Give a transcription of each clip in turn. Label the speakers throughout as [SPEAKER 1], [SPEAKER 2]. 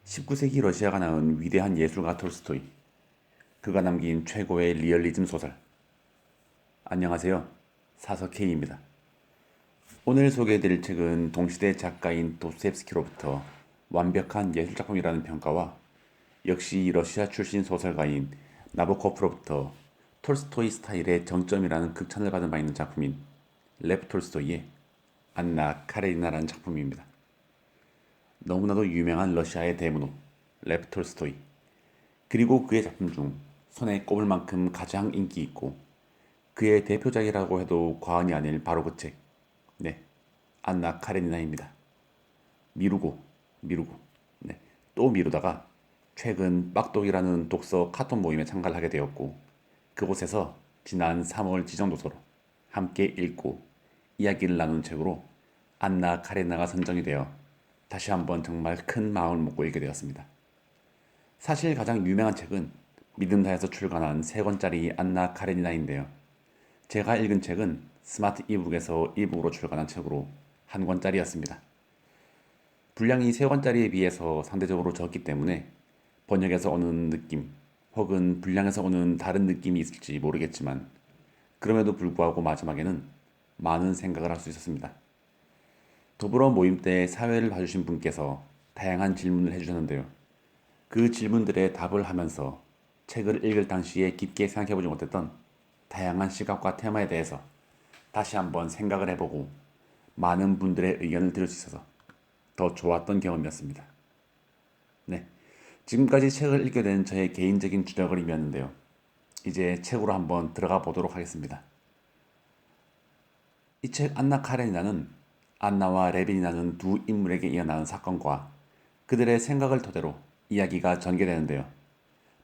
[SPEAKER 1] 19세기 러시아가 낳은 위대한 예술가 톨스토이, 그가 남긴 최고의 리얼리즘 소설. 안녕하세요. 사서 K입니다. 오늘 소개해드릴 책은 동시대 작가인 도스토옙스키로부터 완벽한 예술작품이라는 평가와 역시 러시아 출신 소설가인 나보코프로부터 톨스토이 스타일의 정점이라는 극찬을 받은 바 있는 작품인 레프 톨스토이의 안나 카레니나라는 작품입니다. 너무나도 유명한 러시아의 대문호 레프 톨스토이, 그리고 그의 작품 중 손에 꼽을 만큼 가장 인기 있고 그의 대표작이라고 해도 과언이 아닐 바로 그 책, 네, 안나 카레니나입니다. 미루고, 네, 또 미루다가 최근 빡독이라는 독서 카톡 모임에 참가를 하게 되었고, 그곳에서 지난 3월 지정도서로 함께 읽고 이야기를 나눈 책으로 안나 카레나가 선정이 되어 다시 한번 정말 큰 마음을 먹고 읽게 되었습니다. 사실 가장 유명한 책은 믿음다에서 출간한 3권짜리 안나 카레니나인데요. 제가 읽은 책은 스마트 이북에서 이북으로 출간한 책으로 1권짜리였습니다. 분량이 3권짜리에 비해서 상대적으로 적기 때문에 번역에서 오는 느낌 혹은 분량에서 오는 다른 느낌이 있을지 모르겠지만, 그럼에도 불구하고 마지막에는 많은 생각을 할 수 있었습니다. 더불어 모임 때 사회를 봐주신 분께서 다양한 질문을 해주셨는데요. 그 질문들에 답을 하면서 책을 읽을 당시에 깊게 생각해보지 못했던 다양한 시각과 테마에 대해서 다시 한번 생각을 해보고 많은 분들의 의견을 들을 수 있어서 더 좋았던 경험이었습니다. 네, 지금까지 책을 읽게 된 저의 개인적인 주저거림이었는데요. 이제 책으로 한번 들어가 보도록 하겠습니다. 이 책 안나 카레니나는 안나와 레빈이라는 두 인물에게 일어나는 사건과 그들의 생각을 토대로 이야기가 전개되는데요.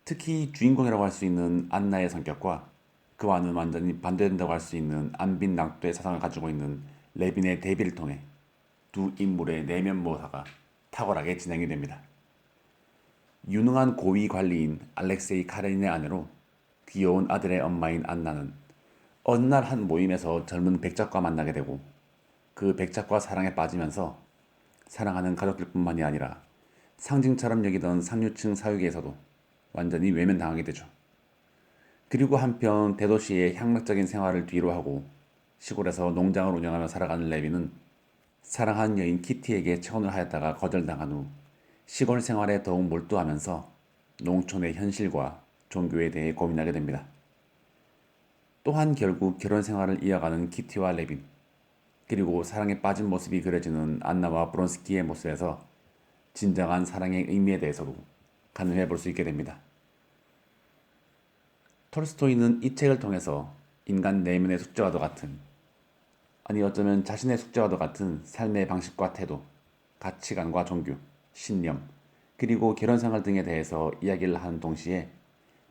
[SPEAKER 1] 특히 주인공이라고 할 수 있는 안나의 성격과 그와는 완전히 반대된다고 할 수 있는 안빈 낭토의 사상을 가지고 있는 레빈의 대비를 통해 두 인물의 내면 묘사가 탁월하게 진행이 됩니다. 유능한 고위 관리인 알렉세이 카레닌의 아내로 귀여운 아들의 엄마인 안나는 어느 날 한 모임에서 젊은 백작과 만나게 되고, 그 백작과 사랑에 빠지면서 사랑하는 가족들뿐만이 아니라 상징처럼 여기던 상류층 사회계에서도 완전히 외면당하게 되죠. 그리고 한편 대도시의 향락적인 생활을 뒤로하고 시골에서 농장을 운영하며 살아가는 레비는 사랑하는 여인 키티에게 청혼을 하였다가 거절당한 후 시골 생활에 더욱 몰두하면서 농촌의 현실과 종교에 대해 고민하게 됩니다. 또한 결국 결혼 생활을 이어가는 키티와 레빈, 그리고 사랑에 빠진 모습이 그려지는 안나와 브론스키의 모습에서 진정한 사랑의 의미에 대해서도 가늠해 볼 수 있게 됩니다. 톨스토이는 이 책을 통해서 인간 내면의 숙제와도 같은, 아니 어쩌면 자신의 숙제와도 같은 삶의 방식과 태도, 가치관과 종교, 신념, 그리고 결혼 생활 등에 대해서 이야기를 하는 동시에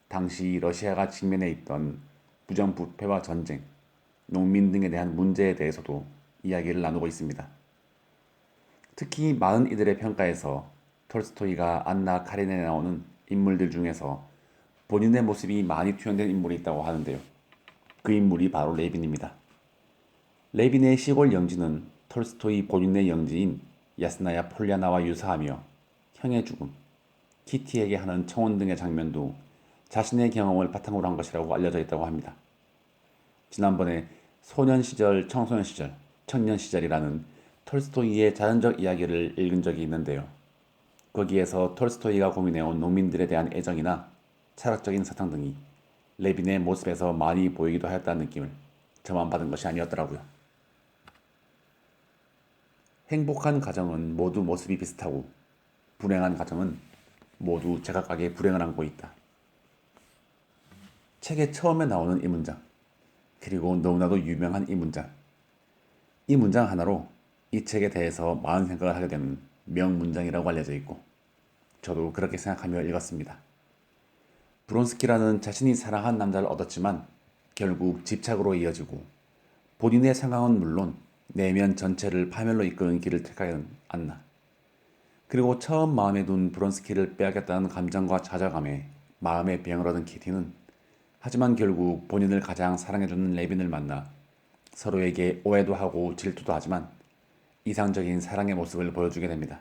[SPEAKER 1] 당시 러시아가 직면해 있던 부정부패와 전쟁, 농민 등에 대한 문제에 대해서도 이야기를 나누고 있습니다. 특히 많은 이들의 평가에서 톨스토이가 안나 카레니나에 나오는 인물들 중에서 본인의 모습이 많이 투영된 인물이 있다고 하는데요. 그 인물이 바로 레빈입니다. 레빈의 시골 영지는 톨스토이 본인의 영지인 야스나야 폴리아나와 유사하며 형의 죽음, 키티에게 하는 청혼 등의 장면도 자신의 경험을 바탕으로 한 것이라고 알려져 있다고 합니다. 지난번에 소년 시절, 청소년 시절, 청년 시절이라는 톨스토이의 자연적 이야기를 읽은 적이 있는데요. 거기에서 톨스토이가 고민해온 농민들에 대한 애정이나 철학적인 사상 등이 레빈의 모습에서 많이 보이기도 하였다는 느낌을 저만 받은 것이 아니었더라고요. 행복한 가정은 모두 모습이 비슷하고 불행한 가정은 모두 제각각의 불행을 안고 있다. 책의 처음에 나오는 이 문장, 그리고 너무나도 유명한 이 문장, 이 문장 하나로 이 책에 대해서 많은 생각을 하게 되는 명문장이라고 알려져 있고, 저도 그렇게 생각하며 읽었습니다. 브론스키라는 자신이 사랑한 남자를 얻었지만 결국 집착으로 이어지고 본인의 상황은 물론 내면 전체를 파멸로 이끄는 길을 택하는 안나, 그리고 처음 마음에 둔 브론스키를 빼앗겼다는 감정과 좌절감에 마음의 병을 얻은 키티는 하지만 결국 본인을 가장 사랑해주는 레빈을 만나 서로에게 오해도 하고 질투도 하지만 이상적인 사랑의 모습을 보여주게 됩니다.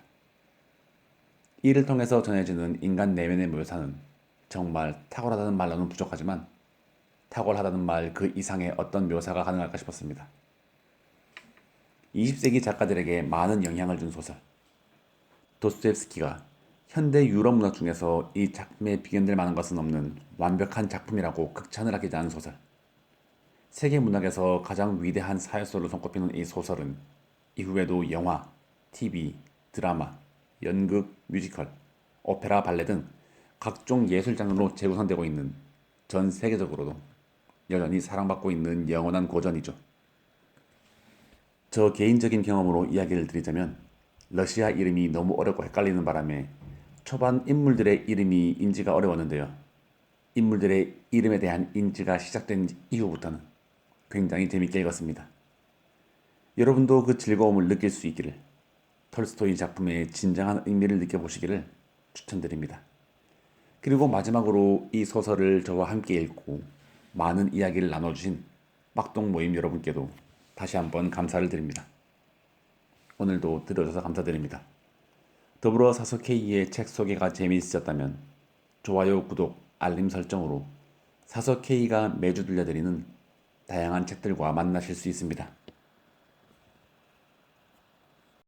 [SPEAKER 1] 이를 통해서 전해지는 인간 내면의 묘사는 정말 탁월하다는 말로는 부족하지만 탁월하다는 말 그 이상의 어떤 묘사가 가능할까 싶었습니다. 20세기 작가들에게 많은 영향을 준 소설. 도스토옙스키가 현대 유럽 문학 중에서 이 작품에 비견될 만한 것은 없는 완벽한 작품이라고 극찬을 하기도 하는 소설. 세계 문학에서 가장 위대한 사회소설로 손꼽히는 이 소설은 이후에도 영화, TV, 드라마, 연극, 뮤지컬, 오페라, 발레 등 각종 예술 장르로 재구성되고 있는 전 세계적으로도 여전히 사랑받고 있는 영원한 고전이죠. 저 개인적인 경험으로 이야기를 드리자면 러시아 이름이 너무 어렵고 헷갈리는 바람에 초반 인물들의 이름이 인지가 어려웠는데요. 인물들의 이름에 대한 인지가 시작된 이후부터는 굉장히 재밌게 읽었습니다. 여러분도 그 즐거움을 느낄 수 있기를, 톨스토이 작품의 진정한 의미를 느껴보시기를 추천드립니다. 그리고 마지막으로 이 소설을 저와 함께 읽고 많은 이야기를 나눠주신 막동 모임 여러분께도 다시 한번 감사를 드립니다. 오늘도 들어주셔서 감사드립니다. 더불어 사서K의 책 소개가 재미있으셨다면 좋아요, 구독, 알림 설정으로 사서K가 매주 들려드리는 다양한 책들과 만나실 수 있습니다.